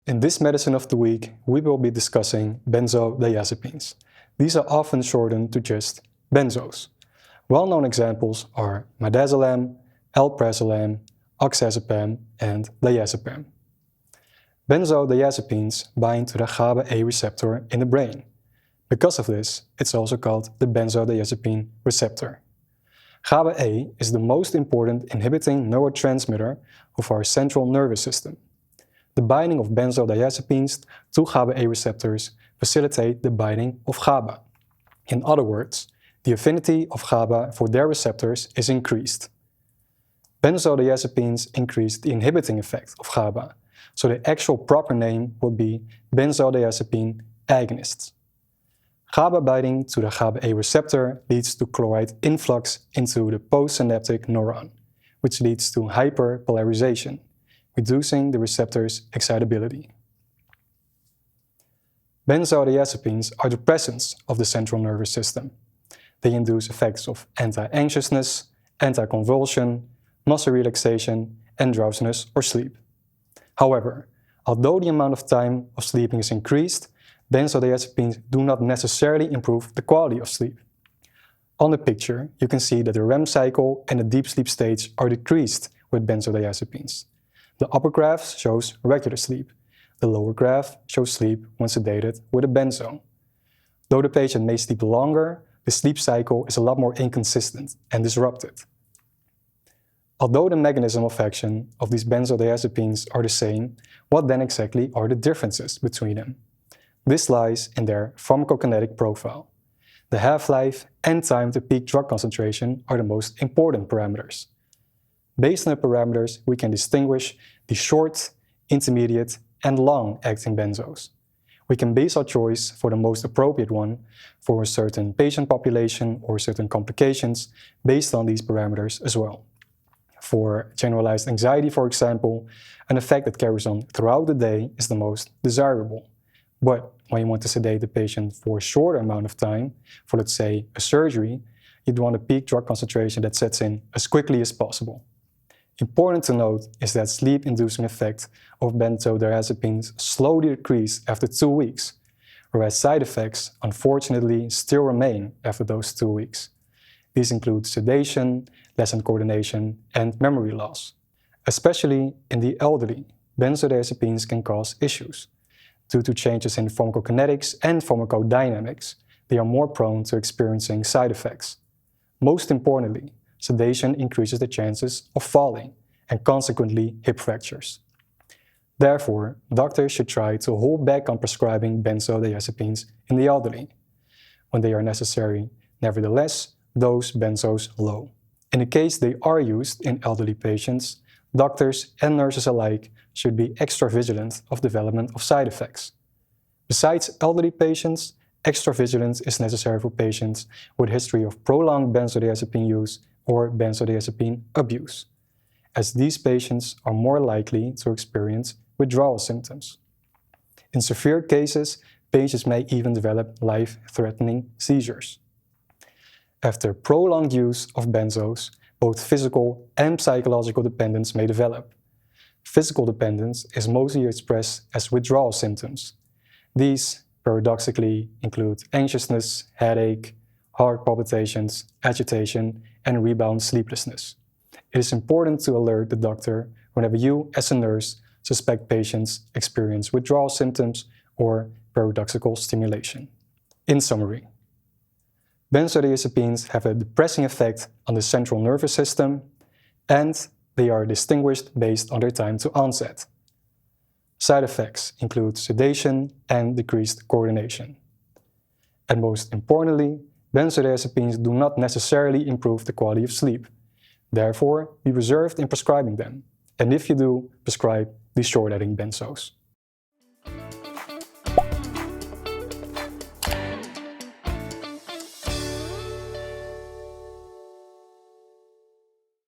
In this Medicine of the Week, we will be discussing benzodiazepines. These are often shortened to just benzos. Well-known examples are midazolam, alprazolam, oxazepam, and diazepam. Benzodiazepines bind to the GABA-A receptor in the brain. Because of this, it's also called the benzodiazepine receptor. GABA-A is the most important inhibiting neurotransmitter of our central nervous system. The binding of benzodiazepines to GABA-A receptors facilitate the binding of GABA. In other words, the affinity of GABA for their receptors is increased. Benzodiazepines increase the inhibiting effect of GABA, so the actual proper name would be benzodiazepine agonists. GABA binding to the GABA-A receptor leads to chloride influx into the postsynaptic neuron, which leads to hyperpolarization, reducing the receptor's excitability. Benzodiazepines are depressants of the central nervous system. They induce effects of anti-anxiousness, anti-convulsion, muscle relaxation, and drowsiness or sleep. However, although the amount of time of sleeping is increased, benzodiazepines do not necessarily improve the quality of sleep. On the picture, you can see that the REM cycle and the deep sleep stage are decreased with benzodiazepines. The upper graph shows regular sleep. The lower graph shows sleep when sedated with a benzo. Though the patient may sleep longer, the sleep cycle is a lot more inconsistent and disrupted. Although the mechanism of action of these benzodiazepines are the same, what then exactly are the differences between them? This lies in their pharmacokinetic profile. The half-life and time to peak drug concentration are the most important parameters. Based on the parameters, we can distinguish the short, intermediate, and long-acting benzos. We can base our choice for the most appropriate one for a certain patient population or certain complications based on these parameters as well. For generalized anxiety, for example, an effect that carries on throughout the day is the most desirable. But when you want to sedate the patient for a shorter amount of time, for let's say a surgery, you'd want a peak drug concentration that sets in as quickly as possible. Important to note is that sleep-inducing effect of benzodiazepines slowly decrease after 2 weeks, whereas side effects unfortunately still remain after those 2 weeks. These include sedation, lessened coordination, and memory loss. Especially in the elderly, benzodiazepines can cause issues. Due to changes in pharmacokinetics and pharmacodynamics, they are more prone to experiencing side effects. Most importantly, sedation increases the chances of falling and consequently hip fractures. Therefore, doctors should try to hold back on prescribing benzodiazepines in the elderly. When they are necessary, nevertheless, dose benzos low. In the case they are used in elderly patients, doctors and nurses alike should be extra vigilant of development of side effects. Besides elderly patients, extra vigilance is necessary for patients with a history of prolonged benzodiazepine use or benzodiazepine abuse, as these patients are more likely to experience withdrawal symptoms. In severe cases, patients may even develop life-threatening seizures. After prolonged use of benzos, both physical and psychological dependence may develop. Physical dependence is mostly expressed as withdrawal symptoms. These, paradoxically, include anxiousness, headache, heart palpitations, agitation, and rebound sleeplessness. It is important to alert the doctor whenever you, as a nurse, suspect patients experience withdrawal symptoms or paradoxical stimulation. In summary, benzodiazepines have a depressing effect on the central nervous system, and they are distinguished based on their time to onset. Side effects include sedation and decreased coordination. And most importantly, benzodiazepines do not necessarily improve the quality of sleep. Therefore, be reserved in prescribing them. And if you do, prescribe the short-acting benzos.